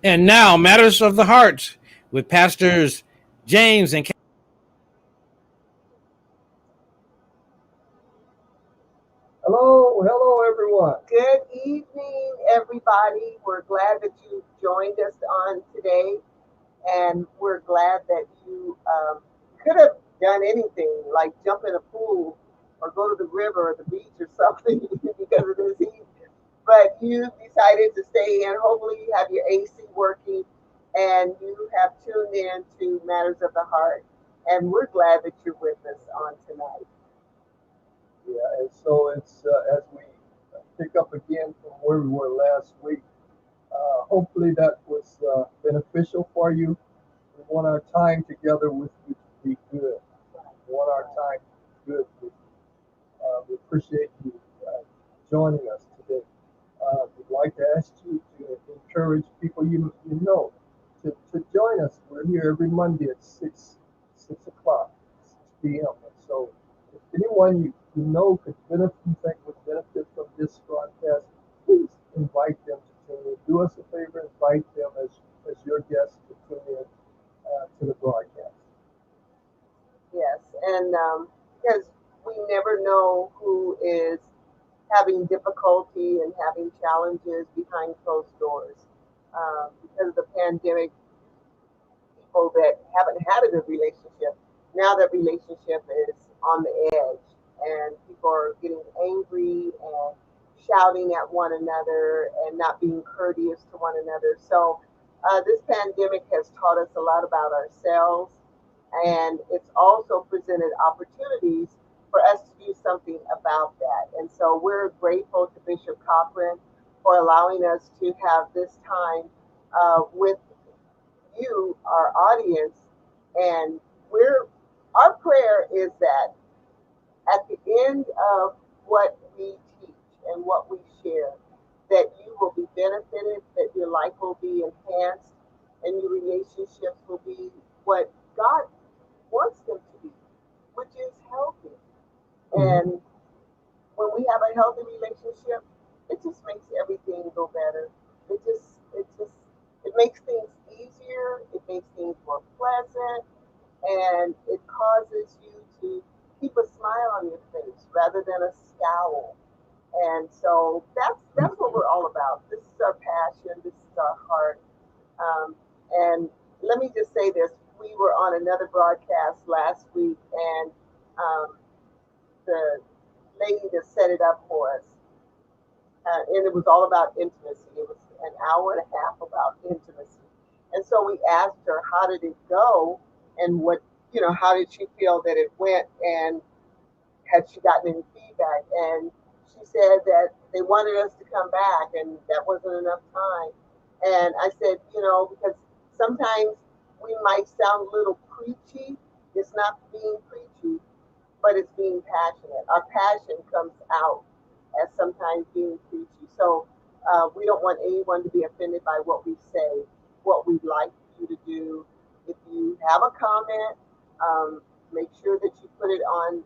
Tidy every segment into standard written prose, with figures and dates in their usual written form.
And now, Matters of the Heart with Pastors James and Hello, everyone. Good evening, everybody. We're glad that you joined us on today, and we're glad that you could have done anything like jump in a pool or go to the river or the beach or something because of this heat. But you decided to stay in. Hopefully, you have your AC working and you have tuned in to Matters of the Heart. And we're glad that you're with us on tonight. Yeah, and so it's as we pick up again from where we were last week. Hopefully that was beneficial for you. We want our time together with you to be good. We want our time to be good with you. We appreciate you joining us today. We'd like to ask you to encourage people you know to join us. We're here every Monday at 6 o'clock, 6 p.m. And so if anyone you know could benefit, you think would benefit from this broadcast, please invite them to tune in. Do us a favor, invite them as your guests to tune in to the broadcast. Yes, and because we never know who is having difficulty and having challenges behind closed doors. Because of the pandemic, people that haven't had a good relationship, now that relationship is on the edge, and people are getting angry and shouting at one another and not being courteous to one another. So, this pandemic has taught us a lot about ourselves, and it's also presented opportunities for us to do something about that. And so, we're grateful to Bishop Cochran for allowing us to have this time with you, our audience, and we're our prayer is that at the end of what we teach and what we share, that you will be benefited, that your life will be enhanced, and your relationships will be what God wants them to be, which is healthy. And when we have a healthy relationship, it just makes everything go better. It makes things easier. It makes things more pleasant, and it causes you to keep a smile on your face rather than a scowl. And so that's what we're all about. This is our passion. This is our heart. Um, and let me just say this: we were on another broadcast last week, and um, the lady that set it up for us, and it was all about intimacy. It was an hour and a half about intimacy, and so we asked her how did it go, and what how did she feel that it went, and had she gotten any feedback? And she said that they wanted us to come back, and that wasn't enough time. And I said, because sometimes we might sound a little preachy. It's not being preachy, but it's being passionate. Our passion comes out as sometimes being preachy. So we don't want anyone to be offended by what we say, what we'd like you to do. If you have a comment, make sure that you put it on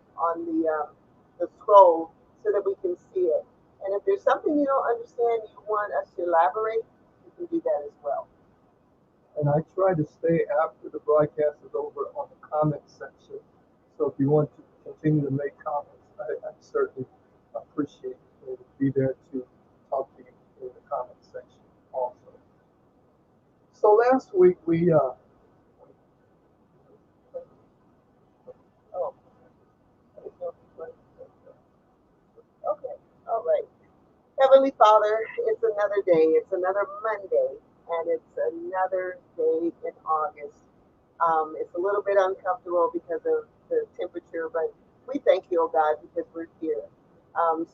the scroll so that we can see it. And if there's something you don't understand, you want us to elaborate, you can do that as well. And I try to stay after the broadcast is over on the comment section. So if you want to continue to make comments, I certainly appreciate it. Be there to talk to you in the comment section also. So last week we oh okay, all right. Heavenly Father, it's another day, it's another Monday, and it's another day in August. It's a little bit uncomfortable because of the temperature, but we thank you, oh God, because we're here.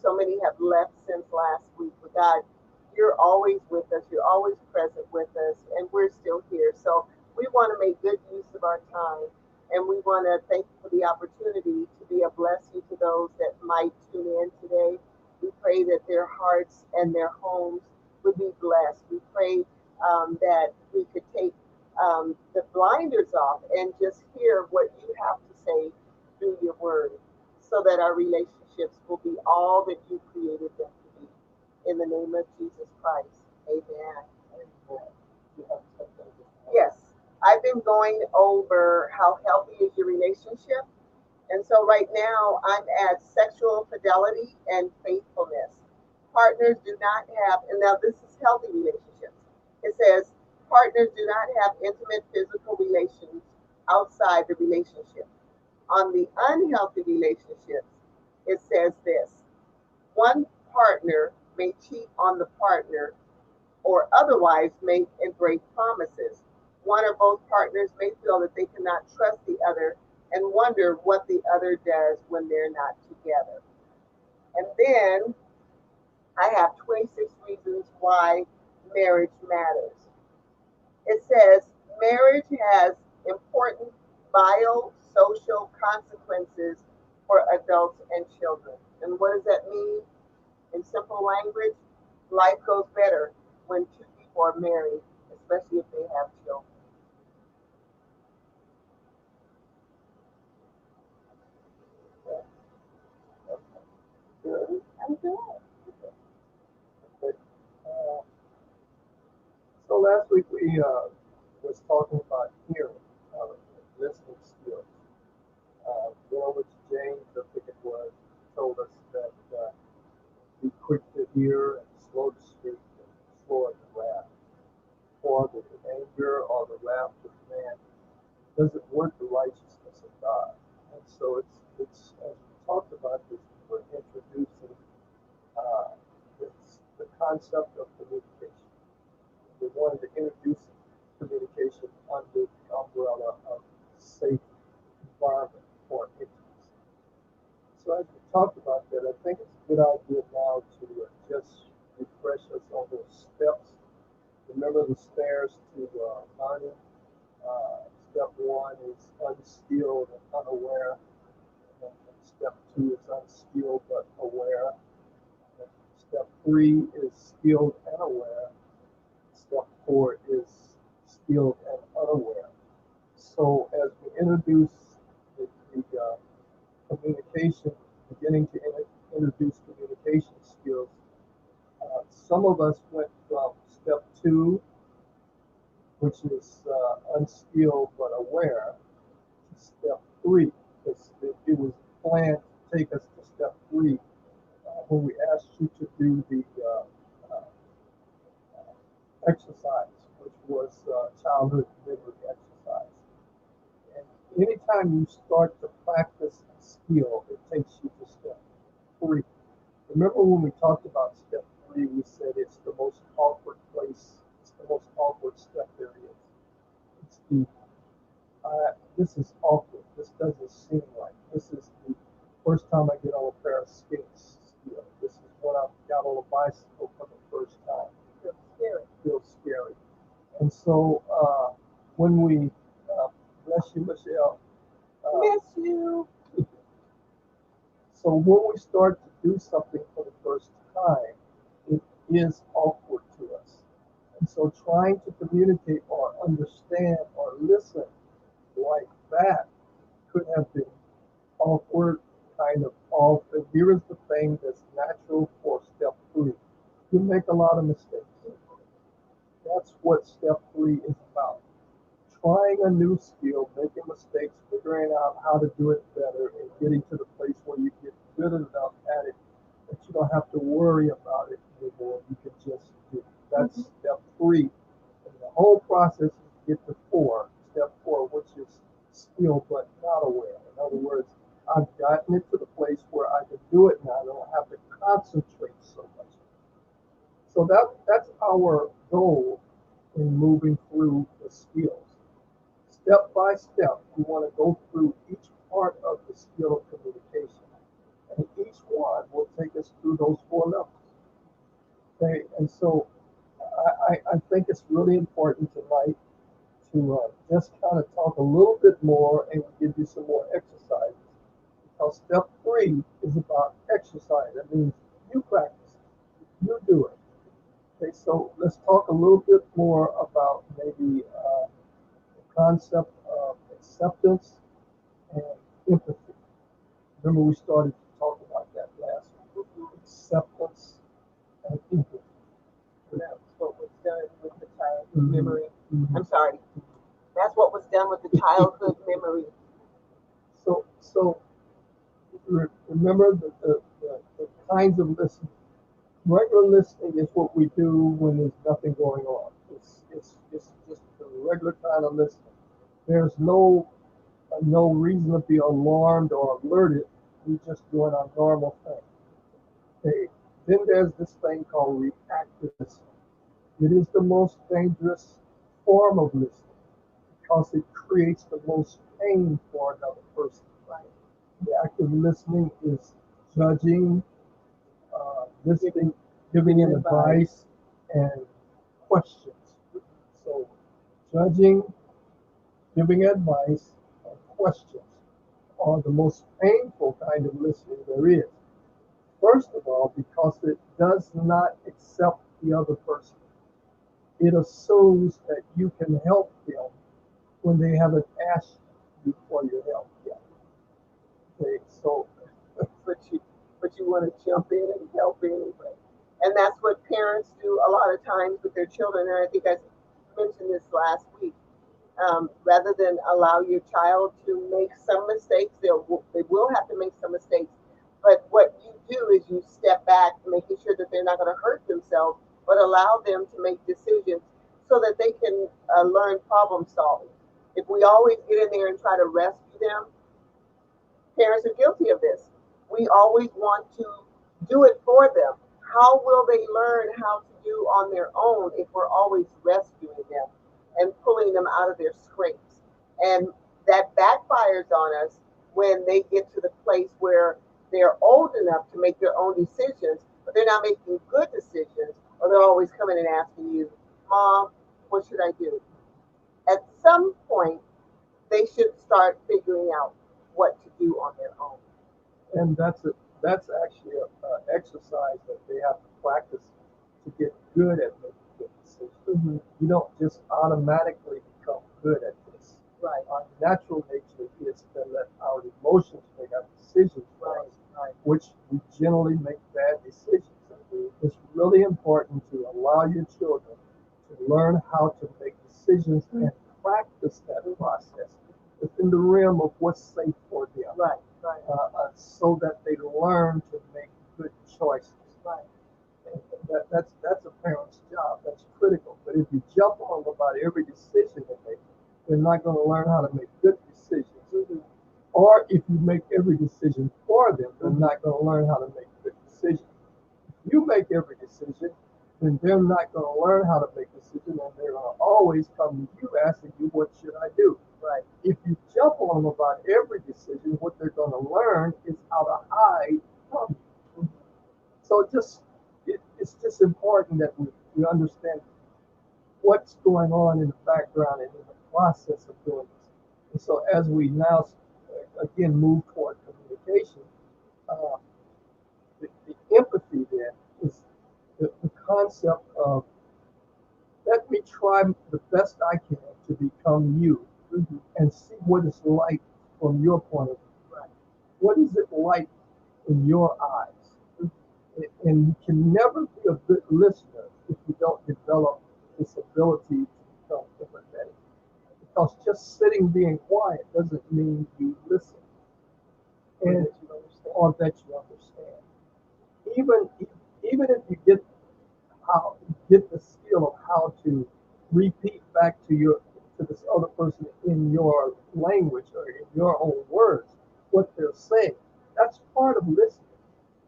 So many have left since last week, but God, you're always with us, you're always present with us, and we're still here. So we want to make good use of our time, and we want to thank you for the opportunity to be a blessing to those that might tune in today. We pray that their hearts and their homes would be blessed. We pray that we could take the blinders off and just hear what you have to say through your word so that our relationships will be all that you created them to be. In the name of Jesus Christ, amen. Amen. Yes, I've been going over how healthy is your relationship. And so right now I'm at sexual fidelity and faithfulness. Partners do not have, and now this is healthy relationships. It says partners do not have intimate physical relations outside the relationship. On the unhealthy relationships, it says this: one partner may cheat on the partner or otherwise make and break promises. One or both partners may feel that they cannot trust the other and wonder what the other does when they're not together. And then I have 26 reasons why marriage matters. It says marriage has important biosocial consequences for adults and children. And what does that mean? In simple language, life goes better when two people are married, especially if they have children. Good. I'm good. Okay. Uh, so last week we was talking about hearing, listening skills. Went over to James, I think it was, told us that be quick to hear and slow to speak and slow to wrath. For the anger or the wrath of man doesn't work the righteousness of God. And so it's as we talked about this, we're introducing uh, the concept of communication. We wanted to introduce communication under the umbrella of safe environment for intimacy. So as we talked about that, I think it's a good idea now to just refresh us on those steps. Remember the stairs to learning. Step one is unskilled and unaware. And step two is unskilled but aware. And step three is skilled and aware. Step four is skilled and unaware. So as we introduce the communication, beginning to introduce communication skills, some of us went from step two, which is unskilled but aware, to step three. It was planned to take us to step three when we asked you to do the uh, exercise, which was childhood memory exercise. And anytime you start to practice a skill, it takes you to step three. Remember when we talked about step three, we said it's the most awkward place, it's the most awkward step there is. It's the, this is awkward, this doesn't seem right. This is the first time I get on a pair of skates skill. This is when I got on a bicycle for the first time. It's scary. It feels scary. And so when we, bless you, Michelle, Miss you. so when we start to do something for the first time, it is awkward to us. And so trying to communicate or understand or listen like that could have been awkward, kind of off. And here is the thing that's natural for step three. You make a lot of mistakes. That's what step three is about. Trying a new skill, making mistakes, figuring out how to do it better, and getting to the place where you get good enough at it that you don't have to worry about it anymore. You can just do it. That's step three. And the whole process is to get to four, step four, which is skill but not aware. In other words, I've gotten it to the place where I can do it now. I don't have to concentrate so much. So that's our goal in moving through the skills. Step by step, we want to go through each part of the skill of communication. And each one will take us through those four levels. Okay, and so I think it's really important tonight to just kind of talk a little bit more and give you some more exercises. Because step three is about exercise. That means you practice, you do it. Okay, so let's talk a little bit more about maybe the concept of acceptance and empathy. Remember, we started to talk about that last week. Acceptance and empathy. That's what was done with the Mhm. memory. Mhm. I'm sorry. That's what was done with the childhood memory. So remember the kinds of listening. Regular listening is what we do when there's nothing going on. It's just a regular kind of listening. There's no reason to be alarmed or alerted. We just doing our normal thing. Okay. Then there's this thing called reactive listening. It is the most dangerous form of listening because it creates the most pain for another person. Right. Reactive listening is judging, listening, giving an advice, and questions. So, judging, giving advice, and questions are the most painful kind of listening there is. First of all, because it does not accept the other person. It assumes that you can help them when they haven't asked you for your help yet. Okay, so but you want to jump in and help anyway. And that's what parents do a lot of times with their children. And I think I mentioned this last week. Rather than allow your child to make some mistakes, they will have to make some mistakes. But what you do is you step back, making sure that they're not going to hurt themselves, but allow them to make decisions so that they can learn problem solving. If we always get in there and try to rescue them, parents are guilty of this. We always want to do it for them. How will they learn how to do on their own if we're always rescuing them and pulling them out of their scrapes? And that backfires on us when they get to the place where they're old enough to make their own decisions, but they're not making good decisions, or they're always coming and asking you, Mom, what should I do? At some point, they should start figuring out what to do on their own. and that's actually a exercise that they have to practice to get good at making good decisions. Mm-hmm. You don't just automatically become good at this. Right. Our natural nature is to let our emotions make our decisions for Right. us, Right. which we generally make bad decisions. Mm-hmm. It's really important to allow your children to learn how to make decisions and practice that process within the realm of what's safe for them, Right. Right. so that they learn to make good choices. Right. And that's a parent's job. That's critical. But if you jump on them about every decision they make, they're not going to learn how to make good decisions. Mm-hmm. Or if you make every decision for them, they're not going to learn how to make good decisions. If you make every decision, then they're not going to learn how to make decisions, and they're going to always come to you asking you, what should I do? Right. If you jump on them about every decision, what they're going to learn is how to hide from you. So it's just important that we understand what's going on in the background and in the process of doing this. And so as we now again move toward communication, uh, the empathy then is the concept of let me try the best I can to become you, and see what it's like from your point of view. Right. What is it like in your eyes? And you can never be a good listener if you don't develop this ability to become empathetic. Because just sitting being quiet doesn't mean you listen and or that you understand. Even even if you get the skill of how to repeat back to this other person in your language or in your own words what they're saying, that's part of listening.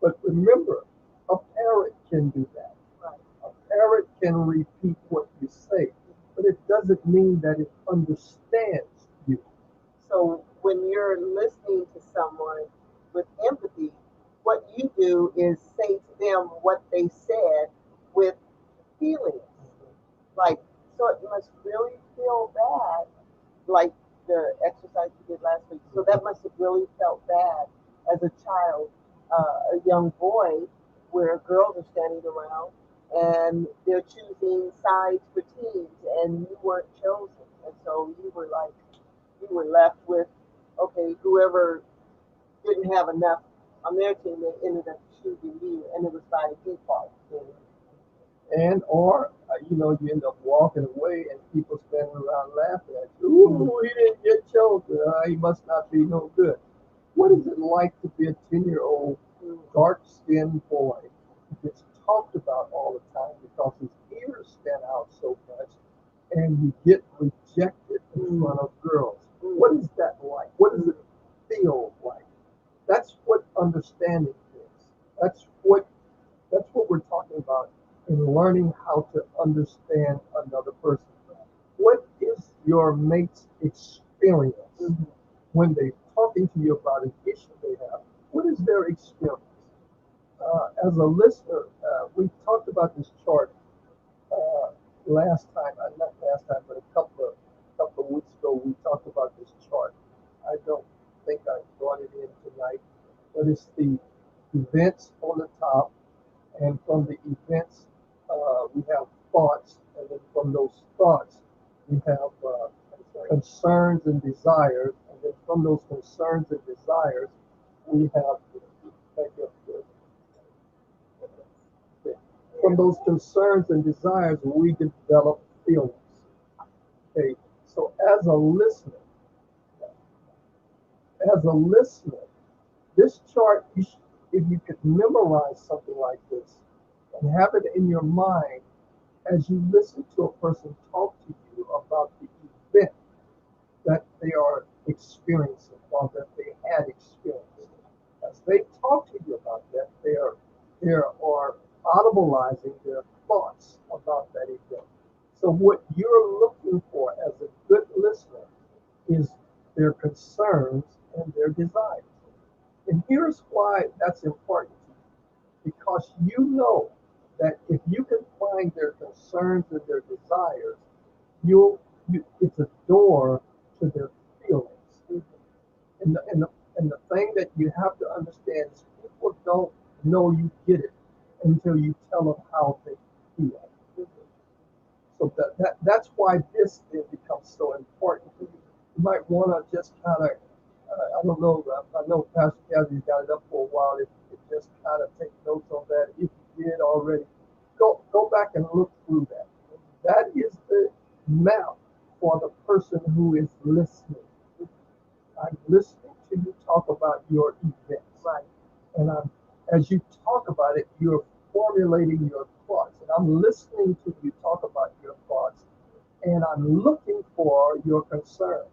But remember, a parrot can do that. Right. A parrot can repeat what you say, but it doesn't mean that it understands you. So when you're listening to someone with empathy, what you do is say to them what they said with feelings. Like, so it must really feel bad, like the exercise you did last week. So that must have really felt bad as a child, a young boy, where girls are standing around and they're choosing sides for teams, and you weren't chosen, and so you were left with, okay, whoever didn't have enough on their team, they ended up choosing you, and it was by default. And or you end up walking away and people standing around laughing at you. Ooh, he didn't get chosen. He must not be no good. What is it like to be a 10-year-old dark-skinned boy who gets talked about all the time because his ears stand out so much, and you get rejected in front of girls? What is that like? What does it feel like? That's what understanding is. That's what we're talking about in learning how to understand another person. What is your mate's experience when they're talking to you about an issue they have? What is their experience? As a listener, we talked about this chart last time, not last time, but a couple of weeks ago. We talked about this chart. I don't think I brought it in tonight, but it's the events on the top, and from the events, we have thoughts, and then from those thoughts, we have concerns and desires, and then from those concerns and desires, we have thank you, from those concerns and desires, we develop feelings. Okay, so as a listener, this chart, if you could memorize something like this and have it in your mind as you listen to a person talk to you about the event that they are experiencing or that they had experienced. As they talk to you about that, they are audibleizing their thoughts about that event. So what you're looking for as a good listener is their concerns and their desires. And here's why that's important to you. Because you know that if you can find their concerns and their desires, it's a door to their feelings. And the thing that you have to understand is people don't know you get it until you tell them how they feel. So that's why this thing becomes so important to you. You might want to just kind of, I don't know, I know Pastor Kathy's got it up for a while. If you could just kind of take notes on that, if you did already, go back and look through that. That is the map for the person who is listening. I'm listening to you talk about your events. Right. And as you talk about it, you're formulating your thoughts. And I'm listening to you talk about your thoughts. And I'm looking for your concerns.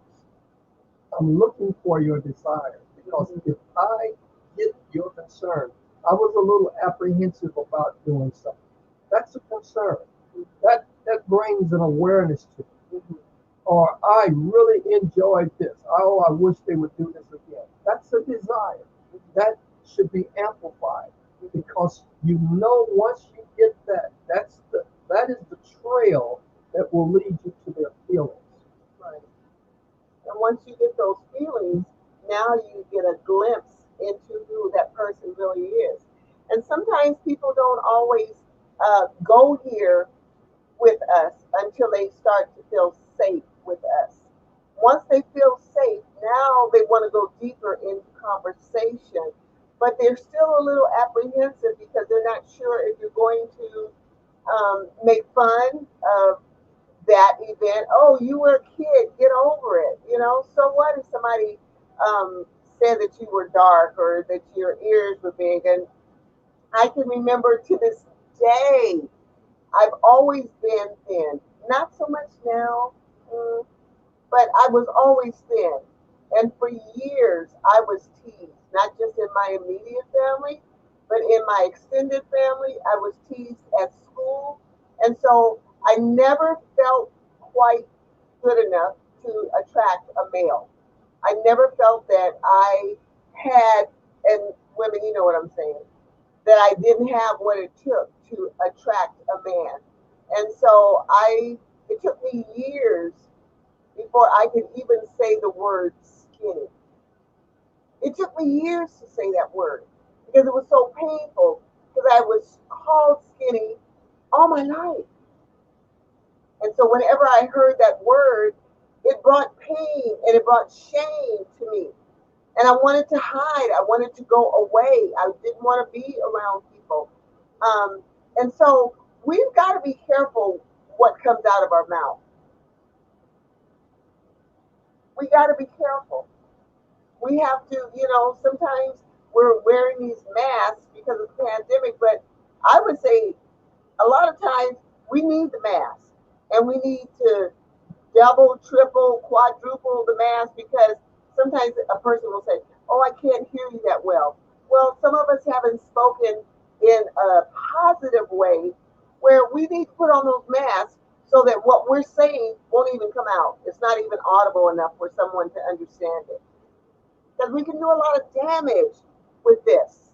I'm looking for your desires. Because if I get your concern, I was a little apprehensive about doing something. That's a concern. That brings an awareness to me. Or I really enjoyed this. Oh, I wish they would do this again. That's a desire. That should be amplified because you know once you get that, that is the trail that will lead you to their feelings. Right. And once you get those feelings, now you get a glimpse into who that person really is. And sometimes people don't always go here with us until they start to feel safe with us. Once they feel safe, now they want to go deeper into conversation, but they're still a little apprehensive because they're not sure if you're going to make fun of that event. Oh, you were a kid, get over it. So what if somebody said that you were dark or that your ears were big? And I can remember to this day, I've always been thin. Not so much now, but I was always thin. And for years, I was teased, not just in my immediate family, but in my extended family. I was teased at school. And so I never felt quite good enough to attract a male. I never felt that I had, and women, you know what I'm saying, that I didn't have what it took to attract a man. And so it took me years before I could even say the word skinny. It took me years to say that word because it was so painful because I was called skinny all my life. And so whenever I heard that word, it brought pain and it brought shame to me. And I wanted to hide. I wanted to go away. I didn't want to be around people. And so we've got to be careful what comes out of our mouth. We got to be careful. We have to, sometimes we're wearing these masks because of the pandemic, but I would say a lot of times we need the mask and we need to double, triple, quadruple the mask because sometimes a person will say, "Oh, I can't hear you that well." Well, some of us haven't spoken in a positive way where we need to put on those masks so that what we're saying won't even come out. It's not even audible enough for someone to understand it. Because we can do a lot of damage with this.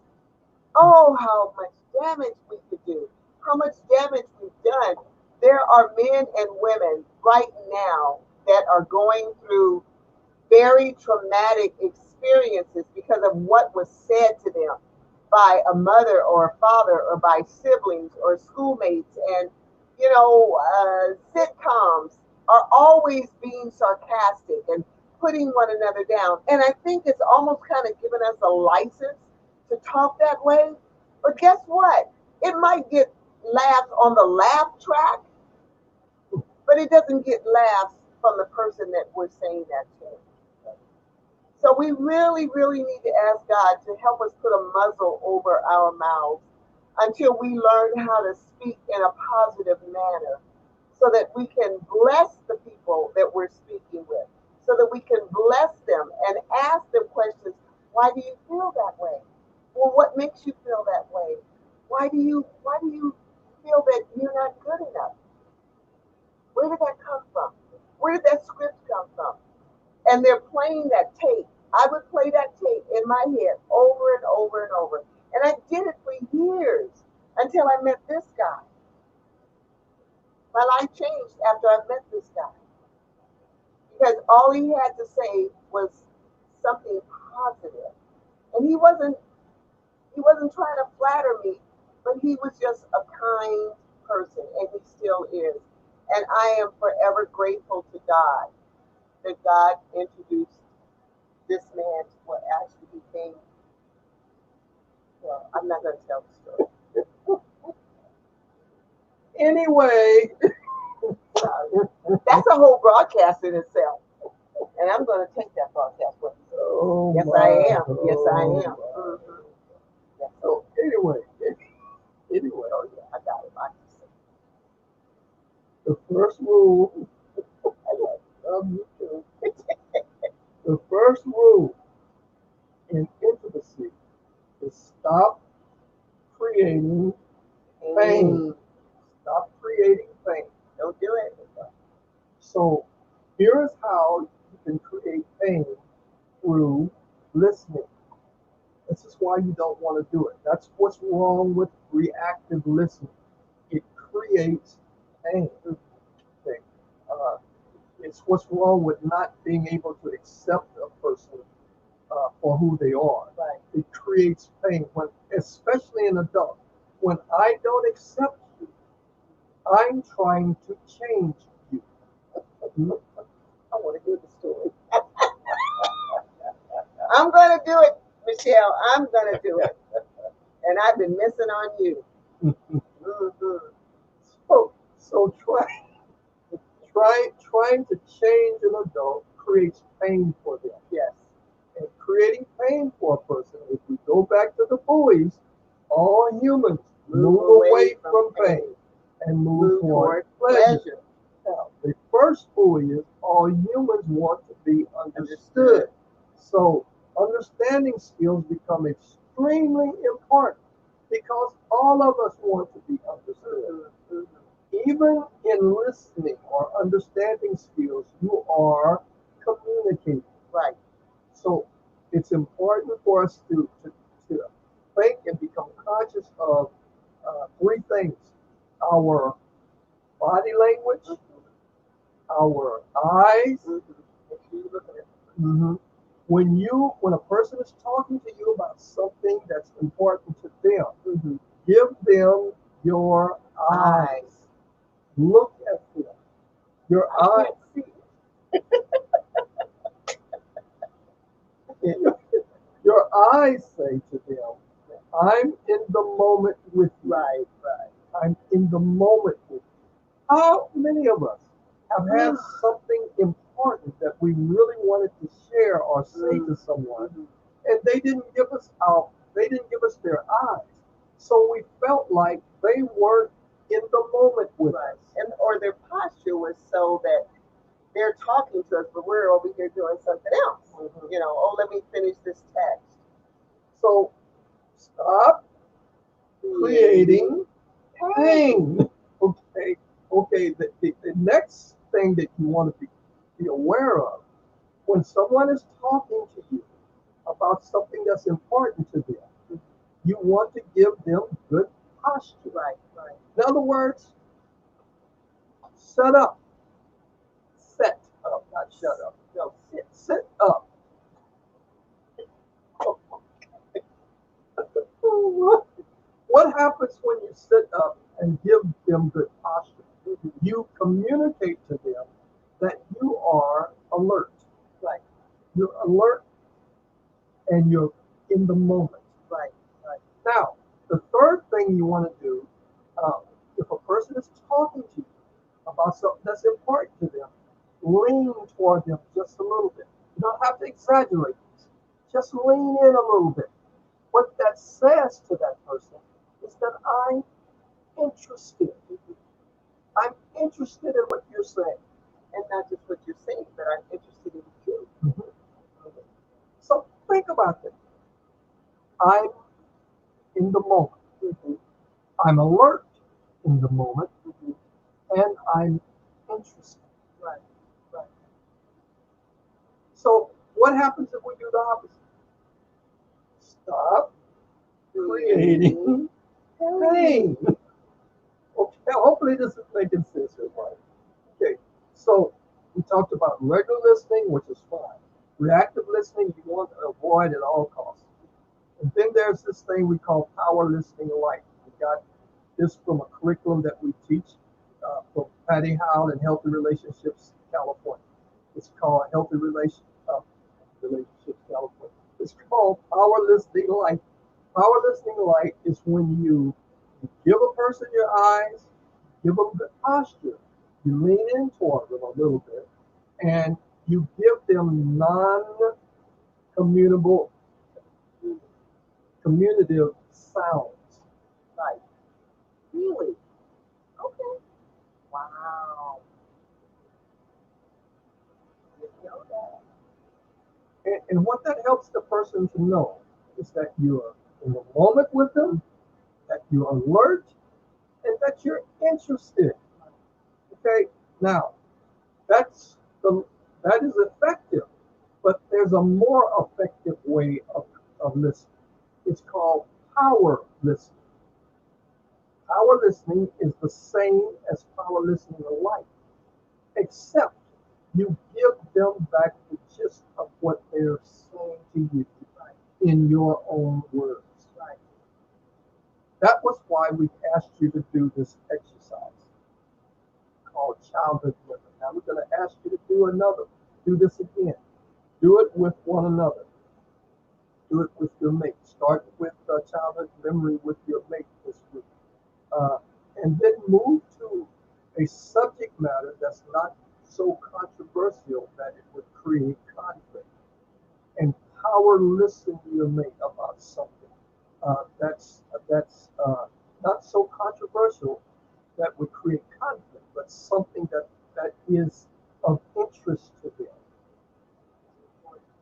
Oh, how much damage we could do, how much damage we've done. There are men and women right now that are going through very traumatic experiences because of what was said to them by a mother or a father or by siblings or schoolmates. And, sitcoms are always being sarcastic and putting one another down. And I think it's almost kind of given us a license to talk that way. But guess what? It might get laughs on the laugh track, but it doesn't get laughs from the person that we're saying that to. So we really, really need to ask God to help us put a muzzle over our mouths until we learn how to speak in a positive manner so that we can bless the people that we're speaking with, so that we can bless them and ask them questions. Why do you feel that way? Well, what makes you feel that way? Why do you feel that you're not good enough? Where did that come from? Where did that script come from? And they're playing that tape. I would play that tape in my head over and over and over. And I did it for years until I met this guy. My life changed after I met this guy because all he had to say was something positive. And he wasn't trying to flatter me, but he was just a kind person, and he still is. And I am forever grateful to God that God introduced this man to what actually became, well, I'm not going to tell the story. Anyway, That's a whole broadcast in itself. And I'm going to take that broadcast with me. oh Yes, my, I am. Yes, I oh am. my. Mm-hmm. Yes, So anyway, oh, yeah, I got it. I the first rule of YouTube, the first rule in intimacy is stop creating pain. Mm, Stop creating pain. don't do it. So here is how you can create pain through listening. This is why you don't want to do it. That's what's wrong with reactive listening. It creates pain. Okay. Uh, it's what's wrong with not being able to accept a person for who they are. Right. It creates pain when, especially an adult. When I don't accept you, I'm trying to change you. I want to hear the story. I'm going to do it, Michelle. I'm going to do it. And I've been missing on you. Mm-hmm. So trying to change an adult creates pain for them. Yes. And creating pain for a person, if we go back to the buoys, all humans move away from pain and move toward pleasure. Now, the first buoy is all humans want to be understood. So understanding skills become extremely important because all of us want to be understood. Even in listening or understanding skills, you are communicating. Right. So it's important for us to think and become conscious of three things: our body language, our eyes. Mm-hmm. When a person is talking to you about something that's important to them, give them your eyes. Look at them. Your eyes. Your eyes say to them, I'm in the moment with you. Right, right. I'm in the moment with you. How many of us have had something important that we really wanted to share or say to someone, and they didn't give us their eyes. So we felt like they weren't in the moment with Right. us. And or their posture was so that they're talking to us, but we're over here doing something else. You know, oh, let me finish this text. So stop creating pain. Okay. Okay. The next thing that you want to be aware of when someone is talking to you about something that's important to them, you want to give them good posture. Right, right. In other words, set up, set up, not shut up. No, sit up. What happens when you sit up and give them good posture? You communicate to them that you are alert. Right, You're alert and you're in the moment. right, right. Now, the third thing you want to do, if a person is talking to you about something that's important to them, lean toward them just a little bit. You don't have to exaggerate this. Just lean in a little bit. What that says to that person is that I'm interested. I'm interested in what you're saying. And not just what you're saying, but I'm interested in you. Mhm. So think about this. I'm in the moment. Mhm, I'm alert in the moment, mhm. and I'm interested. Right, right. So what happens if we do the opposite? Stop creating pain. Okay, hopefully this is making sense here, Mike. Okay, so we talked about regular listening, which is fine. Reactive listening, you want to avoid at all costs. And then there's this thing we call power listening light. We got this from a curriculum that we teach from Patty Howell in Healthy Relationships, California. It's called Relationships, California. It's called Power Listening Light. Power Listening Light is when you give a person your eyes, give them good posture, you lean in toward them a little bit, and you give them non-communicable, communicative sounds. Right. Really? Okay. Wow. Didn't know that. And what that helps the person to know is that you're in the moment with them, that you're alert, and that you're interested. Okay, now that's the that is effective, but there's a more effective way of listening. It's called power listening. Power listening is the same as power listening alike, except you give them back the gist of what they're saying to you in your own words. Right. That was why we asked you to do this exercise called childhood memory. Now we're going to ask you to do this again. Do it with one another. Do it with your mate. Start with childhood memory with your mate this week. Uh, and then move to a subject matter that's not so controversial that it would create conflict. And power listen to your mate about something that's not so controversial that would create conflict, but something that is of interest to them.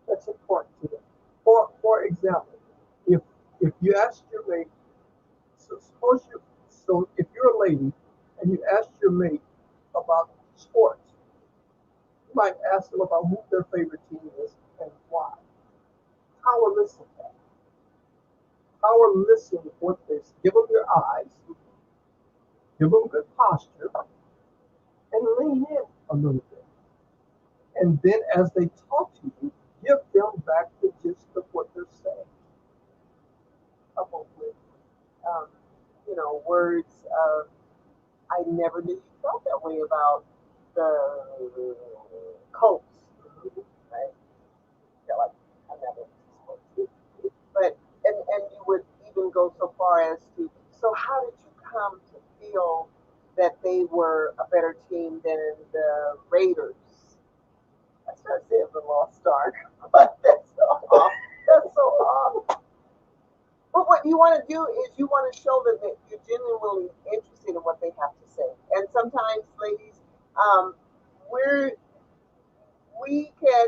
That's important to them. For example, if you ask your mate, so if you're a lady and you ask your mate about sports, you might ask them about who their favorite team is and why. Power listen to that. Power listen to what they give them your eyes, give them good posture, and lean in a little bit. And then as they talk to you, give them back the gist of what they're saying. Coupled with, um, words of, I never knew you felt that way about the Colts. Right? Feel like I never supposed but and you would even go so far as to, so how did you come to team than the Raiders. I started saying the Lost Ark, but that's so off. That's so off. But what you want to do is you want to show them that you're genuinely interested in what they have to say. And sometimes, ladies, um, we're we can,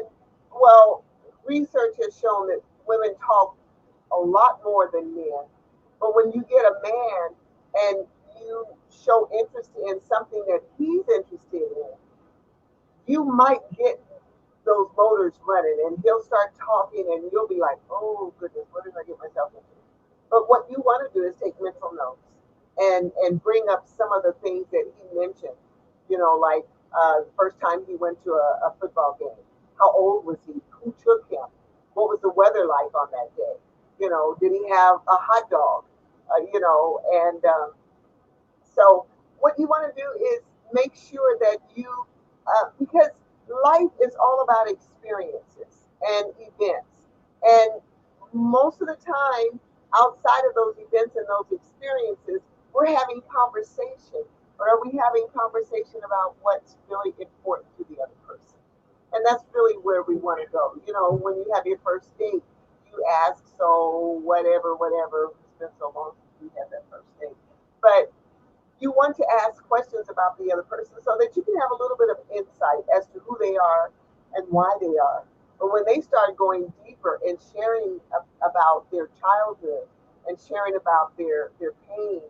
well, research has shown that women talk a lot more than men. But when you get a man and you show interest in something that he's interested in, you might get those motors running and he'll start talking and you'll be like, oh goodness, what did I get myself into? But what you want to do is take mental notes and bring up some of the things that he mentioned. Like the first time he went to a football game. How old was he? Who took him? What was the weather like on that day? Did he have a hot dog? And so what you want to do is make sure that because life is all about experiences and events. And most of the time, outside of those events and those experiences, we're having conversation. Or are we having conversation about what's really important to the other person? And that's really where we want to go. When you have your first date, you ask, so whatever. It's been so long since we had that first date. But you want to ask questions about the other person so that you can have a little bit of insight as to who they are and why they are. But when they start going deeper and sharing about their childhood and sharing about their pain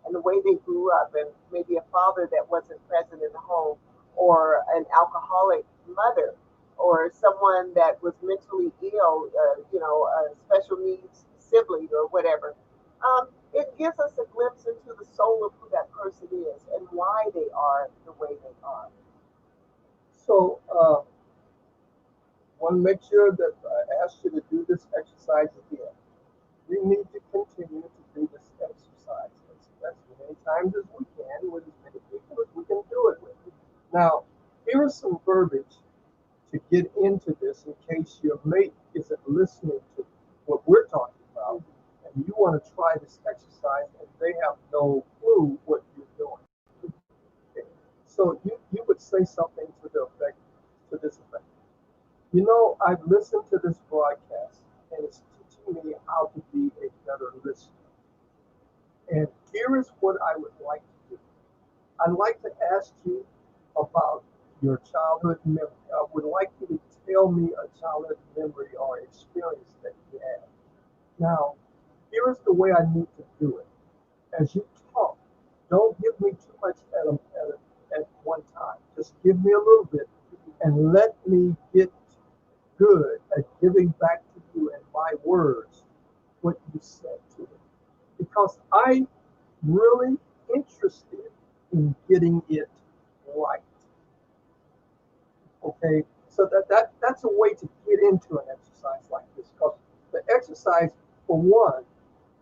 and the way they grew up and maybe a father that wasn't present in the home or an alcoholic mother or someone that was mentally ill, a special needs sibling or whatever, it gives us a glimpse into the soul of who that person is and why they are the way they are. So, want to make sure that I asked you to do this exercise again. We need to continue to do this exercise as many times as we can with as many people as we can do it with. Now, here is some verbiage to get into this in case your mate isn't listening to what we're talking about and you want to try this exercise and they have no clue what you're doing. Okay. So you would say something to this effect. I've listened to this broadcast and it's teaching me how to be a better listener. And here is what I would like to do. I'd like to ask you about your childhood memory. I would like you to tell me a childhood memory or experience that you had. Now, here is the way I need to do it. As you talk, don't give me too much at one time. Just give me a little bit and let me get good at giving back to you in my words what you said to me. Because I'm really interested in getting it right. Okay, so that's a way to get into an exercise like this. Because the exercise, for one,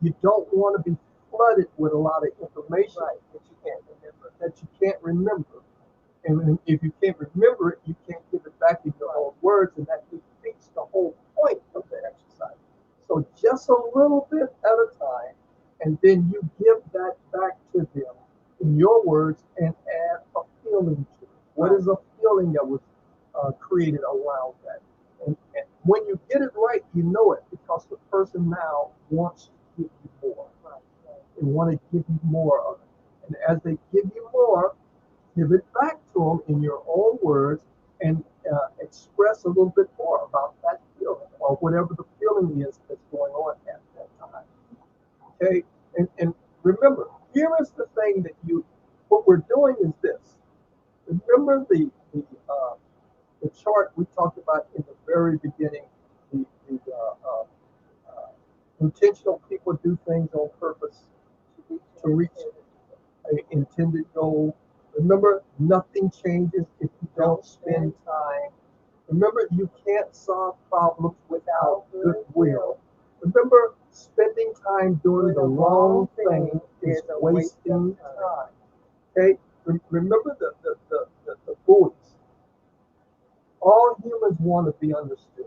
you don't want to be flooded with a lot of information that you can't remember. And if you can't remember it, you can't give it back in your own words, and that defeats the whole point of the exercise. So just a little bit at a time, and then you give that back to them in your words and add a feeling to it. What is a feeling that was created around that? And when you get it right, you know it because the person now wants to give you more. They want to give you more of it. And as they give you more, give it back to them in your own words and express a little bit more about that feeling or whatever the feeling is that's going on at that time. Okay? And remember, here is the thing what we're doing is this. Remember the chart we talked about in the very beginning, intentional people do things on purpose to reach an intended goal. Remember, nothing changes if you don't spend time. Remember, you can't solve problems without goodwill. Remember, spending time doing the wrong thing is wasting time. Okay? Remember the buoys. All humans want to be understood.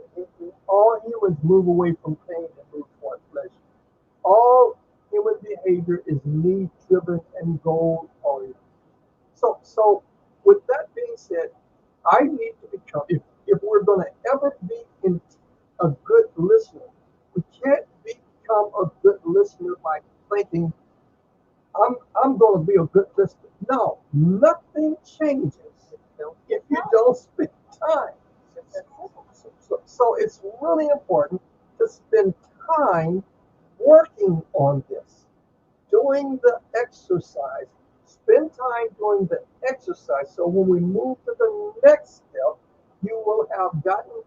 All humans move away from pain and move toward pleasure. All human behavior is need-driven and goal-oriented. So with that being said, I need to become, if we're going to ever be a good listener, we can't become a good listener by thinking, I'm going to be a good listener. No, nothing changes if you don't spend time. So it's really important to spend time working on this, doing the exercise. Spend time doing the exercise. So when we move to the next step, you will have gotten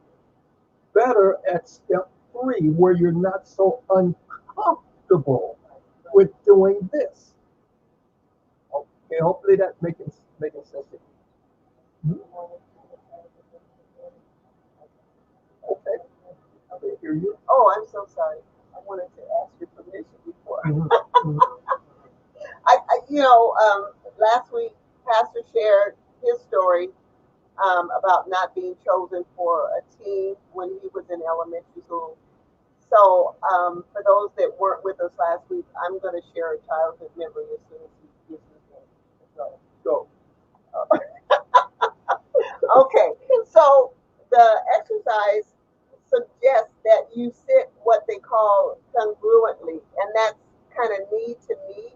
better at step 3, where you're not so uncomfortable with doing this. Okay, hopefully that's making sense to you. Okay, I hear you. Oh, I'm so sorry. I wanted to ask your permission before. Mhm, mhm. Last week, Pastor shared his story about not being chosen for a team when he was in elementary school. So, for those that weren't with us last week, I'm going to share a childhood memory as soon as he gets his name. So, Go. okay, so the exercise suggests that you sit what they call congruently, and that's kind of knee to knee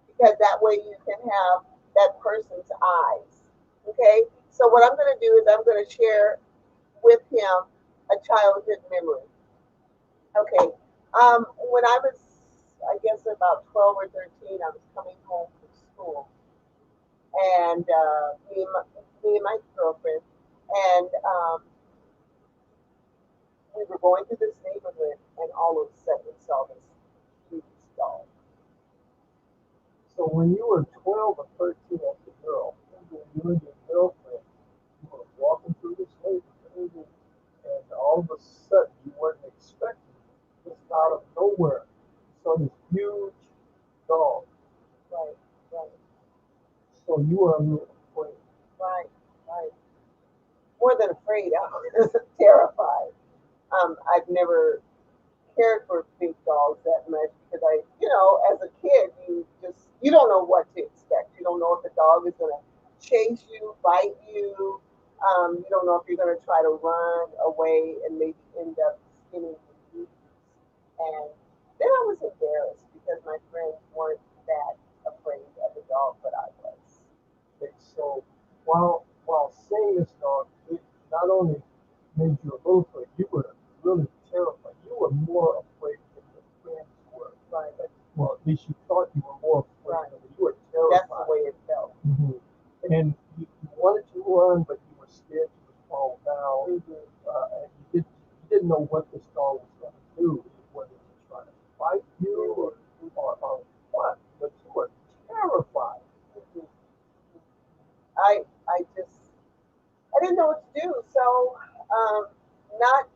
because that way you can have that person's eyes. Okay, so what I'm going to do is I'm going to share with him a childhood memory. Okay, when I was, I guess, about 12 or 13, I was coming home from school, and me and my girlfriend, and we were going through this neighborhood, and all of a sudden we saw this huge dog. So when you were 12 or 13 as a girl, you and your girlfriend, you were walking through this neighborhood, and all of a sudden you weren't expecting, just out of nowhere, you saw this huge dog. Right, right, So you were a little afraid. right, right. More than afraid, I was terrified. I've never cared for big dogs that much because as a kid, you don't know what to expect. You don't know if the dog is gonna chase you, bite you. You don't know if you're gonna try to run away and maybe end up skinning you. And then I was embarrassed because my friends weren't that afraid of the dog, but I was. Okay, so while seeing this dog, it not only made you a little afraid, you were really terrified. You were more afraid than your friends were. Right, Well, at least you thought you were more afraid right. of it. You were That's the terrified. way it felt. Mhm. And you wanted to run, but you were scared you would fall down. And you didn't know what this dog was going to do, whether it was trying to fight you or what. But you were terrified. Mhm. I just I didn't know what to do. So, not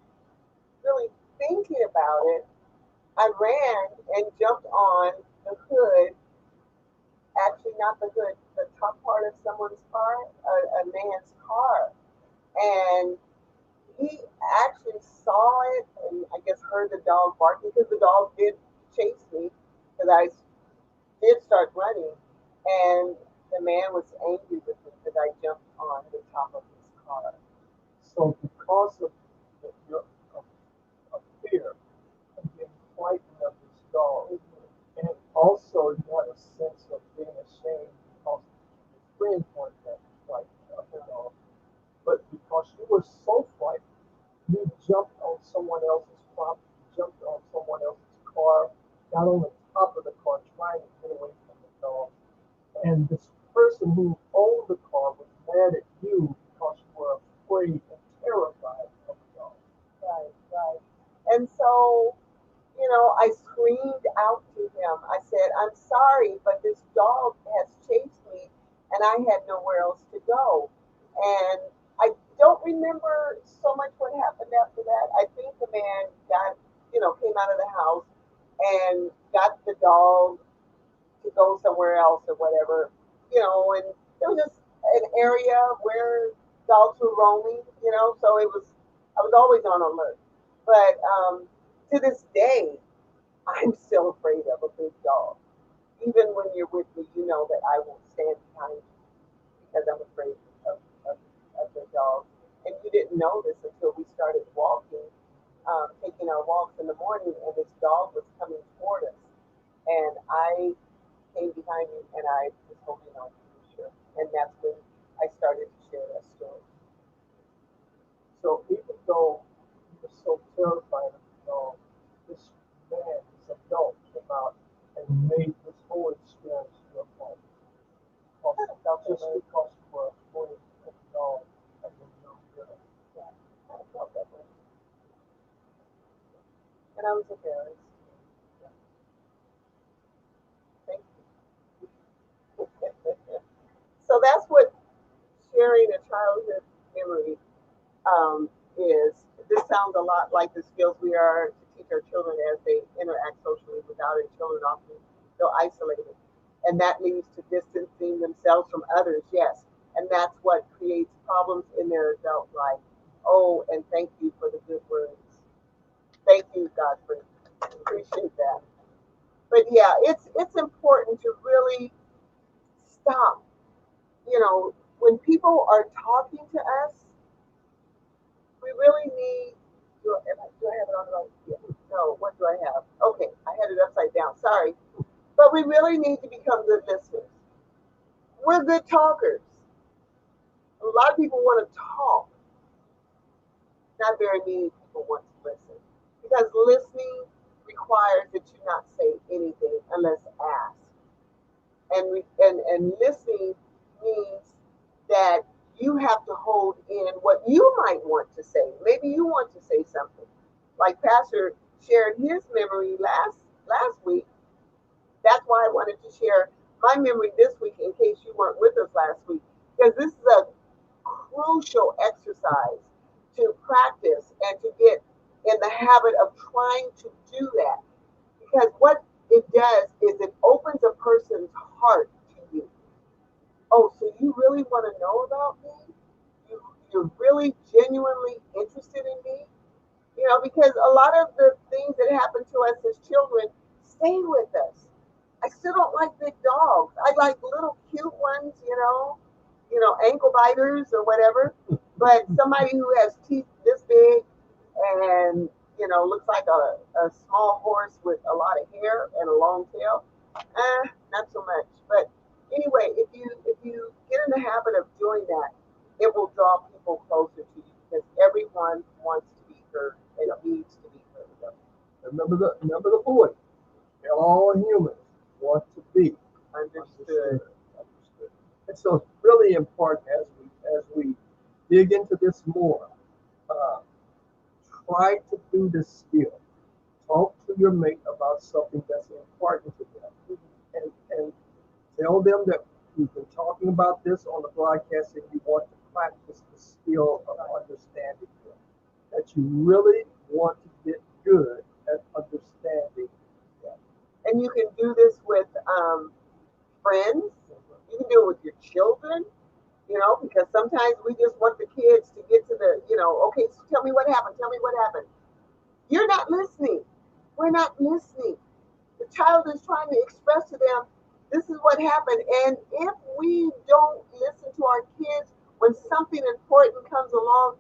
really thinking about it, I ran and jumped on the hood, actually not the hood, the top part of someone's car, a man's car. And he actually saw it and I guess heard the dog barking because the dog did chase me because I did start running. And the man was angry with me because I jumped on the top of his car. So because your of fear and being frightened of this dog, and also you had a sense of being ashamed because your friends weren't that frightened of the dog, but because you were so frightened, you jumped on someone else's property, jumped on someone else's car, got on the top of the car trying to get away from the dog. And this person who owned the car was mad at you because you were afraid and terrified of the dog. Right, right. And so, I screamed out to him. I said, I'm sorry, but this dog has chased me and I had nowhere else to go. And I don't remember so much what happened after that. I think the man came out of the house and got the dog to go somewhere else or whatever, and it was just an area where dogs were roaming, so I was always on alert. But to this day, I'm still afraid of a big dog. Even when you're with me, you know that I won't stand behind you because I'm afraid of, of the dog. And you didn't know this until we started walking, taking our walks in the morning, and this dog was coming toward us. And I came behind him and I was holding on to his shirt. And that's when I started to share that story. So even though he was so terrified of the dog, this man, this adult, came out and made this whole experience your fault. Just because you were afraid of the dog and the young girl. Yeah, I felt that way. And I was embarrassed. Thank you. So that's what sharing a childhood memory is. This sounds a lot like the skills we are to teach our children as they interact socially. Without it, children often feel isolated. And that leads to distancing themselves from others, yes. And that's what creates problems in their adult life. Oh, and thank you for the good words. Thank you, Godfrey. Appreciate that. But yeah, it's important to really stop. You know, when people are talking to us, we really need. Do I have it on the right? Yeah. No, what do I have? Okay, I had it upside down. Sorry, but we really need to become good listeners. We're good talkers. A lot of people want to talk. Not very many people want to listen because listening requires that you not say anything unless asked. And listening means that you have to hold in what you might want to say. Maybe you want to say something. Like Pastor shared his memory last week. That's why I wanted to share my memory this week in case you weren't with us last week. Because this is a crucial exercise to practice and to get in the habit of trying to do that. Because what it does is it opens a person's heart to you. Oh, so you really want to know about me? You're really genuinely interested in me? You know, because a lot of the things that happen to us as children stay with us. I still don't like big dogs. I like little cute ones, ankle biters or whatever. But somebody who has teeth this big and looks like a small horse with a lot of hair and a long tail, not so much. But anyway, if you get in the habit of doing that, it will draw people closer to you because everyone wants to be heard and needs to be heard. Remember the point. They're all humans want to be Understood. understood. And so it's really important as we dig into this more. Uh, Try to do this skill. Talk to your mate about something that's important to them, and tell them that we've been talking about this on the broadcast, and you want to practice the skill of understanding them. That you really want to get good at understanding them. And you can do this with friends. You can do it with your children. Because sometimes we just want the kids to get to okay, so tell me what happened. Tell me what happened. You're not listening. We're not listening. The child is trying to express to them, this is what happened. And if we don't listen to our kids when something important comes along,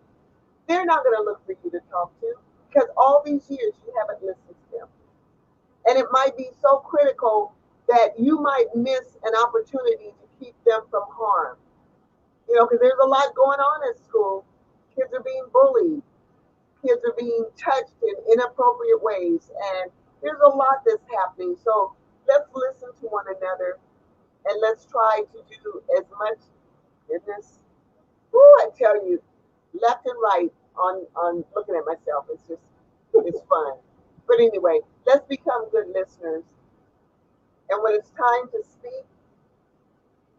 they're not going to look for you to talk to because all these years you haven't listened to them. And it might be so critical that you might miss an opportunity to keep them from harm. Because there's a lot going on at school. Kids are being bullied. Kids are being touched in inappropriate ways. And there's a lot that's happening. So let's listen to one another and let's try to do as much goodness. I tell you, left and right on looking at myself. It's fun. But anyway, let's become good listeners. And when it's time to speak,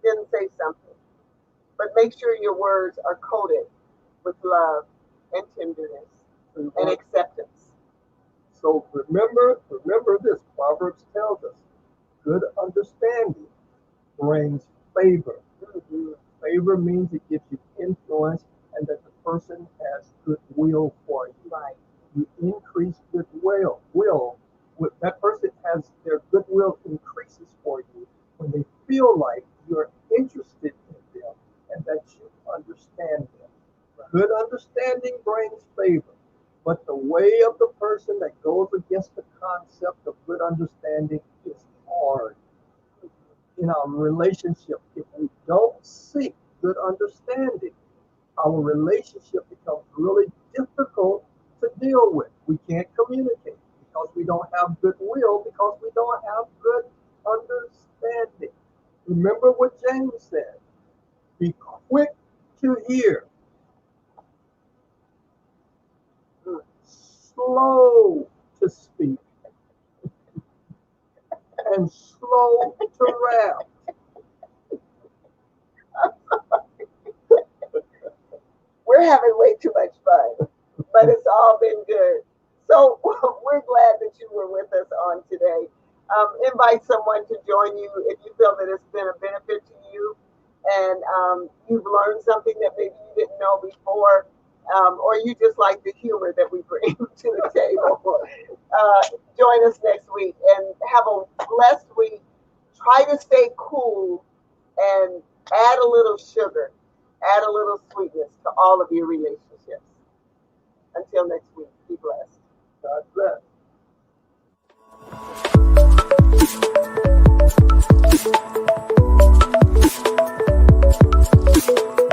then say something. But make sure your words are coated with love and tenderness and acceptance. So remember this. Proverbs tells us, good understanding brings favor. Mm-hmm. Favor means it gives you influence and that the person has goodwill for you. Right. You increase goodwill. That person has their goodwill increases for you when they feel like you're interested in them and that you understand them. Good understanding brings favor, but the way of the person that goes against the concept of good understanding is hard. In our relationship, if we don't seek good understanding, our relationship becomes really difficult to deal with. We can't communicate because we don't have goodwill, because we don't have good understanding. Remember what James said: be quick to hear, slow to speak, and slow to wrath. We're having way too much fun, but it's all been good. So we're glad that you were with us on today. Invite someone to join you if you feel that it's been a benefit to you and you've learned something that maybe you didn't know before, or you just like the humor that we bring to the table. Join us next week and have a blessed week. Try to stay cool and add a little sugar, add a little sweetness to all of your relationships. Until next week, be blessed. God bless. Thank you.